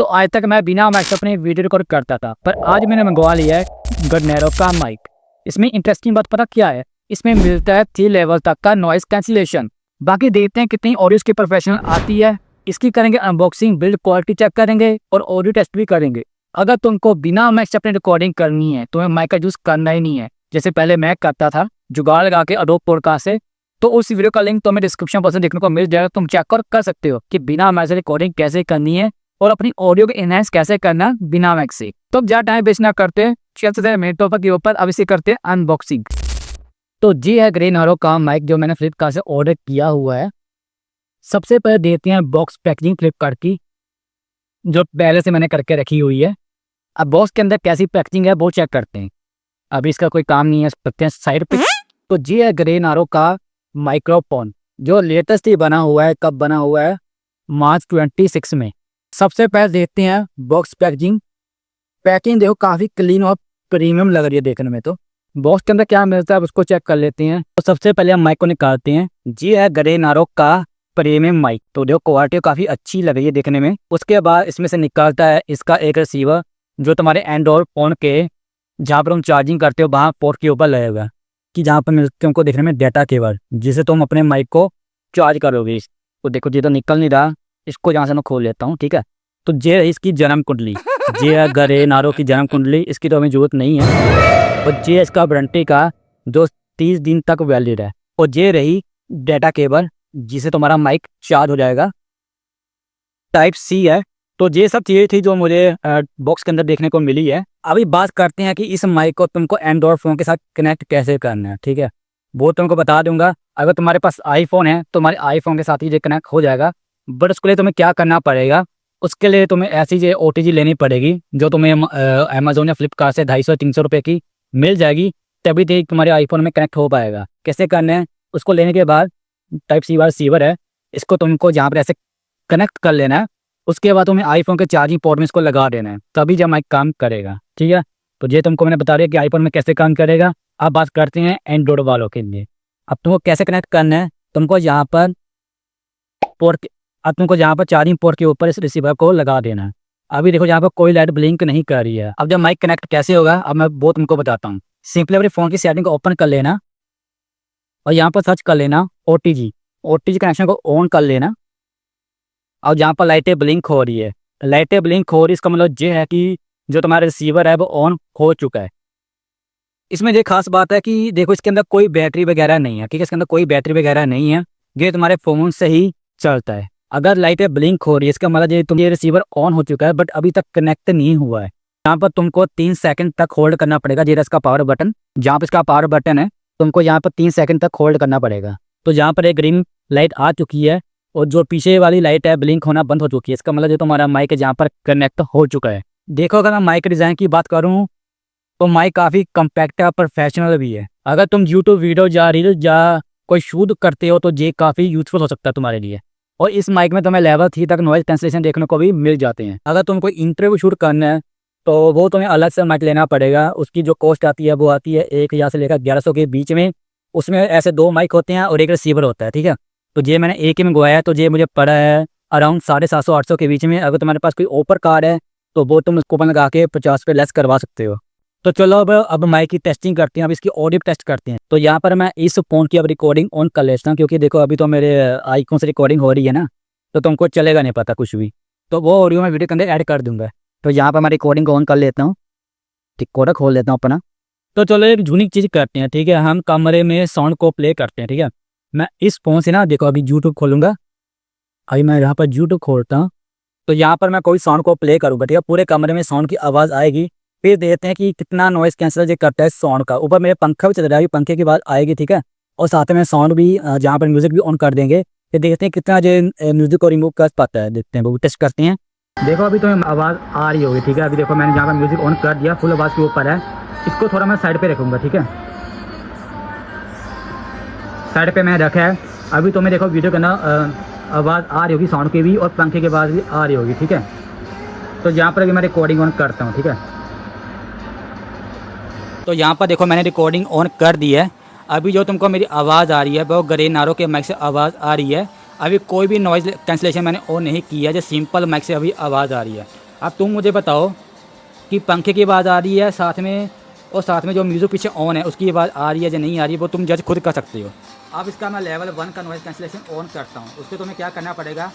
तो आज तक मैं बिना माइक से अपने वीडियो रिकॉर्ड करता था, पर आज मैंने मंगवा लिया है गडनेरो का माइक। इसमें इंटरेस्टिंग बात पता क्या है, इसमें मिलता है 3 लेवल तक का नॉइस कैंसिलेशन। बाकी देखते हैं कितनी ऑडियो की प्रोफेशनल आती है। इसकी करेंगे अनबॉक्सिंग, बिल्ड क्वालिटी चेक करेंगे और ऑडियो टेस्ट भी करेंगे। अगर तुमको बिना माइक से अपनी रिकॉर्डिंग करनी है, तुम्हें माइक का यूज करना ही नहीं है, जैसे पहले मैं करता था जुगाड़ लगा के एडोब पॉडकास्ट से, तो उस वीडियो का लिंक तुम्हें डिस्क्रिप्शन बॉक्स में देखने को मिल जाएगा। तुम चेक कर सकते हो कि बिना माइक से रिकॉर्डिंग कैसे करनी है और अपनी ऑडियो को एनहांस कैसे करना बिना माइक से। तो अब ज्यादा टाइम वेस्ट ना करते, चलते हैं मेन टॉपिक के ऊपर। अब इसे करते हैं अनबॉक्सिंग। तो जी है गडनेरो का माइक जो मैंने फ्लिपकार्ट से ऑर्डर किया हुआ है। सबसे पहले देखते हैं बॉक्स पैकेजिंग फ्लिपकार्ट की, जो पहले से मैंने करके रखी हुई है। अब बॉक्स के अंदर कैसी पैकेजिंग है वो चेक करते हैं। अभी इसका कोई काम नहीं है, रखते हैं साइड पे। तो जी है गडनेरो का माइक्रोफोन जो लेटेस्ट ही बना हुआ है। कब बना हुआ है? मार्च 26 में। सबसे पहले देखते हैं बॉक्स पैकेजिंग। पैकिंग देखो काफ़ी क्लीन और प्रीमियम लग रही है देखने में। तो बॉक्स के अंदर क्या मिलता है उसको चेक कर लेते हैं। तो सबसे पहले हम माइक को निकालते हैं। जी है गडनेरो का प्रीमियम माइक। तो देखो क्वालिटी काफ़ी अच्छी लग रही है देखने में। उसके बाद इसमें से निकालता है इसका एक रिसीवर, जो तुम्हारे एंड्रॉइड फ़ोन के जहाँ पर तुम चार्जिंग करते हो वहाँ पोर्ट के ऊपर लगेगा, कि जहाँ पर मिलते तुमको देखने में डेटा केबल, जिसे तुम अपने माइक को चार्ज करोगे। तो देखो ये तो निकल नहीं रहा, इसको यहाँ से मैं खोल लेता हूँ, ठीक है। तो ये है इसकी जन्म कुंडली, ये है गडनेरो की जन्म कुंडली। इसकी तो हमें जरूरत नहीं है। और ये इसका वारंटी का जो 30 दिन तक वैलिड है। और ये रही डेटा केबल, जिसे तुम्हारा माइक चार्ज हो जाएगा। टाइप सी है। तो ये सब चीज़ें थी जो मुझे बॉक्स के अंदर देखने को मिली है। अभी बात करते हैं कि इस माइक को तुमको एंड्रॉइड फ़ोन के साथ कनेक्ट कैसे करना है, ठीक है। वो तुमको बता दूंगा। अगर तुम्हारे पास आईफोन है तो तुम्हारे आईफोन के साथ ही ये कनेक्ट हो जाएगा। बट उसके लिए तुम्हें क्या करना पड़ेगा, उसके लिए तुम्हें ऐसी जो OTG लेनी पड़ेगी, जो तुम्हें अमेजोन या फ्लिपकार्ट से 250-300 रुपये की मिल जाएगी। तभी तो तुम्हारे आईफोन में कनेक्ट हो पाएगा। कैसे करना है, उसको लेने के बाद टाइप सी वाला रिसीवर है, इसको तुमको जहाँ पर ऐसे कनेक्ट कर लेना है। उसके बाद तुम्हें आईफोन के चार्जिंग पोर्ट में इसको लगा देना है, तभी जब माइक काम करेगा, ठीक है। तो ये तुमको मैंने बता दिया कि आईफोन में कैसे काम करेगा। अब बात करते हैं एंड्रॉइड वालों के लिए। अब तुमको कैसे कनेक्ट करना है, तुमको यहाँ पर चार्जिंग पोर्ट के ऊपर इस रिसीवर को लगा देना है। अभी देखो यहाँ पर कोई लाइट ब्लिंक नहीं कर रही है। अब जब माइक कनेक्ट कैसे होगा, अब मैं वो तुमको बताता हूँ। सिंपली अपने फ़ोन की सेटिंग को ओपन कर लेना और यहाँ पर सर्च कर लेना OTG कनेक्शन को ऑन कर लेना। और जहाँ पर लाइटें ब्लिंक हो रही है, इसका मतलब ये है कि जो तुम्हारा रिसीवर है वो ऑन हो चुका है। इसमें ये खास बात है कि देखो इसके अंदर कोई बैटरी वगैरह नहीं है, ठीक है। इसके अंदर कोई बैटरी वगैरह नहीं है, ये तुम्हारे फ़ोन से ही चलता है। अगर लाइटें ब्लिंक हो रही है, इसका मतलब ये रिसीवर ऑन हो चुका है, बट अभी तक कनेक्ट नहीं हुआ है। यहाँ पर तुमको 3 सेकंड तक होल्ड करना पड़ेगा। ये इसका पावर बटन, जहाँ पर इसका पावर बटन है, तुमको यहाँ पर 3 सेकंड तक होल्ड करना पड़ेगा। तो यहाँ पर एक ग्रीन लाइट आ चुकी है और जो पीछे वाली लाइट है ब्लिंक होना बंद हो चुकी है। इसका मतलब जो तुम्हारा माइक है जहाँ पर कनेक्ट हो चुका है। देखो अगर मैं माइक डिज़ाइन की बात करूँ तो माइक काफ़ी कम्पैक्ट है, प्रोफेशनल भी है। अगर तुम यूट्यूब वीडियो या रील या कोई शूट करते हो तो ये काफ़ी यूजफुल हो सकता है तुम्हारे लिए। और इस माइक में तुम्हें लेवल 3 तक नॉइज कैंसलेशन देखने को भी मिल जाते हैं। अगर तुम कोई इंटरव्यू शूट करना है तो वो तुम्हें अलग से माइक लेना पड़ेगा। उसकी जो कॉस्ट आती है वो आती है 1000 से लेकर 1100 के बीच में। उसमें ऐसे 2 माइक होते हैं और एक रिसीवर होता है, ठीक है। तो ये मैंने एक ही मंगवाया है, तो ये मुझे पड़ा है अराउंड 750-800 के बीच में। अगर तुम्हारे पास कोई ऑफर कार्ड है तो वो तुम कूपन लगा के 50 पे लेस करवा सकते हो। तो चलो अब माइक की टेस्टिंग करते हैं। अब इसकी ऑडियो टेस्ट करते हैं। तो यहाँ पर मैं इस फ़ोन की अब रिकॉर्डिंग ऑन कर लेता हूँ, क्योंकि देखो अभी तो मेरे आईफोन से रिकॉर्डिंग हो रही है ना, तो तुमको चलेगा नहीं पता कुछ भी। तो वो ऑडियो मैं वीडियो के अंदर ऐड कर दूंगा। तो यहाँ पर मैं रिकॉर्डिंग को ऑन कर लेता हूँ, रिकॉर्डर खोल लेता हूँ अपना। तो चलो एक यूनिक चीज़ करते हैं, ठीक है। हम कमरे में साउंड को प्ले करते हैं, ठीक है। मैं इस फ़ोन से ना देखो अभी यूट्यूब खोलूँगा। अभी मैं यहाँ पर यूट्यूब खोलता हूँ, तो यहाँ पर मैं कोई साउंड को प्ले करूँगा, ठीक है। पूरे कमरे में साउंड की आवाज़ आएगी। फिर देखते हैं कि कितना नॉइज़ कैंसिल ये करता है साउंड का। ऊपर मेरे पंखा भी चल रहा है, पंखे की आवाज़ आएगी, ठीक है। और साथ में साउंड भी, जहाँ पर म्यूज़िक भी ऑन कर देंगे। फिर देखते हैं कितना जो म्यूज़िक को रिमूव कर पाता है। देखते हैं, वो टेस्ट करते हैं। देखो अभी तुम्हें आवाज़ आ रही होगी, ठीक है। अभी देखो मैंने यहाँ पर म्यूज़िक ऑन कर दिया, फुल आवाज़ के ऊपर है। इसको थोड़ा मैं साइड पे रखूँगा, ठीक है। साइड पे मैं रखा है। अभी तो मैं देखो वीडियो के अंदर आवाज़ आ रही होगी साउंड की भी, और पंखे की आवाज़ भी आ रही होगी, ठीक है। तो यहाँ पर अभी मैं रिकॉर्डिंग ऑन करता हूँ, ठीक है। तो यहाँ पर देखो मैंने रिकॉर्डिंग ऑन कर दी है। अभी जो तुमको मेरी आवाज़ आ रही है वो गडनेरो के माइक से आवाज़ आ रही है। अभी कोई भी नॉइज़ कैंसिलेशन मैंने ऑन नहीं किया है, जो सिंपल माइक से अभी आवाज़ आ रही है। अब तुम मुझे बताओ कि पंखे की आवाज़ आ रही है साथ में जो म्यूज़िक पीछे ऑन है उसकी आवाज़ आ रही है या नहीं आ रही है, वो तुम जज खुद कर सकते हो। अब इसका मैं लेवल 1 का नॉइज़ कैंसिलेशन ऑन करता हूँ। उसके तुम्हें क्या करना पड़ेगा,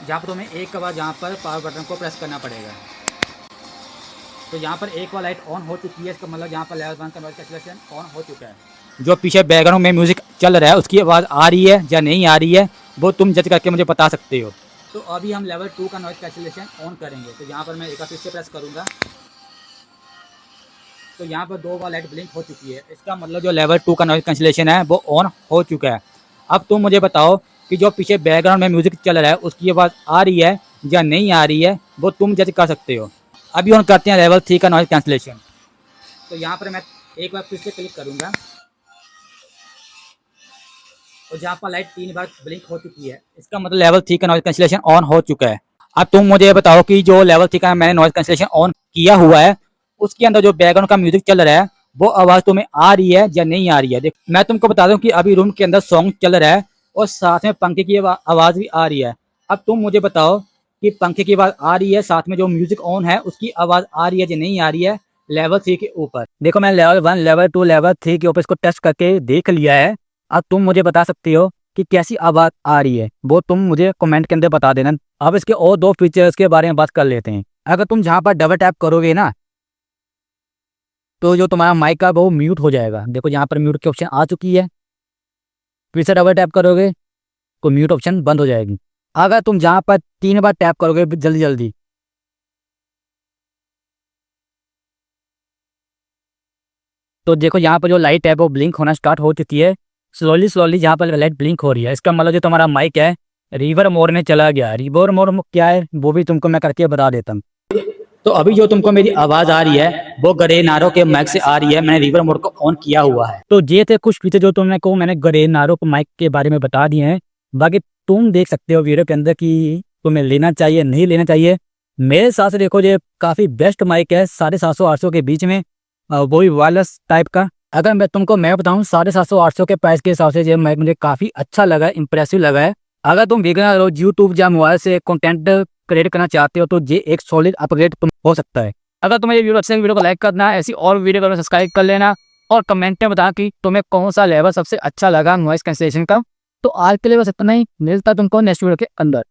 जहाँ पर तुम्हें एक बार जहाँ पर पावर बटन को प्रेस करना पड़ेगा। तो यहाँ पर एक बार लाइट ऑन हो चुकी है, इसका मतलब यहाँ पर लेवल 1 का नॉइज़ कैंसिलेशन ऑन हो चुका है। जो पीछे बैकग्राउंड में म्यूज़िक चल रहा है उसकी आवाज़ आ रही है या नहीं आ रही है, वो तुम जज करके मुझे बता सकते हो। तो अभी हम लेवल 2 का नॉइज़ कैंसिलेशन ऑन करेंगे। तो यहाँ पर मैं एक बार फिर से प्रेस करूँगा, तो यहाँ पर 2 बार लाइट ब्लिंक हो चुकी है। इसका मतलब जो लेवल 2 का नॉइज़ कैंसिलेशन है वो ऑन हो चुका है। अब तुम मुझे बताओ कि जो पीछे बैकग्राउंड में म्यूज़िक चल रहा है उसकी आवाज़ आ रही है या नहीं आ रही है, वो तुम जज कर सकते हो। अभी ऑन करते हैं लेवल 3 का नॉइज़ कैंसिलेशन। तो यहाँ पर मैं एक बार फिर से क्लिक करूँगा और जहाँ पर लाइट 3 बार ब्लिंक हो चुकी है, इसका मतलब लेवल 3 का नॉइज़ कैंसिलेशन ऑन हो चुका है। अब तुम मुझे बताओ कि जो लेवल 3 का मैंने नॉइज़ कैंसिलेशन ऑन किया हुआ है उसके अंदर जो बैकग्राउंड का म्यूजिक चल रहा है वो आवाज़ तुम्हें आ रही है या नहीं आ रही है। देख, मैं तुमको बता दूं कि अभी रूम के अंदर सॉन्ग चल रहा है और साथ में पंखे की आवाज़ भी आ रही है। अब तुम मुझे बताओ कि पंखे की आवाज़ आ रही है, साथ में जो म्यूजिक ऑन है उसकी आवाज़ आ रही है या नहीं आ रही है लेवल 3 के ऊपर। देखो, मैं लेवल 1, लेवल 2, लेवल 3 के ऊपर इसको टेस्ट करके देख लिया है। अब तुम मुझे बता सकते हो कि कैसी आवाज़ आ रही है, वो तुम मुझे कमेंट के अंदर बता देना। अब इसके और 2 फीचर्स के बारे में बात कर लेते हैं। अगर तुम जहाँ पर डबल टैप करोगे ना, तो जो तुम्हारा माइक का वो म्यूट हो जाएगा। देखो, यहाँ पर म्यूट की ऑप्शन आ चुकी है। फिर से डबल टैप करोगे तो म्यूट ऑप्शन बंद हो जाएगी। अगर तुम जहाँ पर 3 बार टैप करोगे जल्दी जल्दी, तो देखो यहाँ पर जो लाइट है वो ब्लिंक होना स्टार्ट हो चुकी है। स्लोली स्लोली जहाँ पर लाइट ब्लिंक हो रही है, इसका मतलब जो तुम्हारा माइक है रिवर मोड में चला गया। रिवर मोड क्या है वो भी तुमको मैं करके बता देता हूँ। तो अभी जो तुमको मेरी आवाज़ आ रही है वो गरेनारो के माइक से आ रही है। मैंने रिवर मोड को ऑन किया हुआ है। तो ये थे कुछ फीचर जो तुमने को मैंने गरेनारो के माइक के बारे में बता दिए हैं। बाकी तुम देख सकते हो वीडियो के अंदर कि तुम्हें लेना चाहिए नहीं लेना चाहिए। मेरे हिसाब से देखो, ये काफ़ी बेस्ट माइक है 750-800 के बीच में, वो भी वायरलेस टाइप का। अगर मैं बताऊं 750-800 के प्राइस के हिसाब से ये माइक मुझे काफ़ी अच्छा लगा, इंप्रेसिव लगा है। अगर तुम बिगिनर हो, यूट्यूब या मोबाइल से कंटेंट क्रिएट करना चाहते हो, तो ये एक सॉलिड अपग्रेड तुम हो सकता है। अगर तुम्हें ये वीडियो अच्छा लगे, वीडियो को लाइक करना है, ऐसी और वीडियो को सब्सक्राइब कर लेना और कमेंट में बता कि तुम्हें कौन सा लेवल सबसे अच्छा लगा नॉइस कैंसिलेशन का। तो आज के लिए बस इतना ही, मिलता तुमको नेक्स्ट वीडियो के अंदर।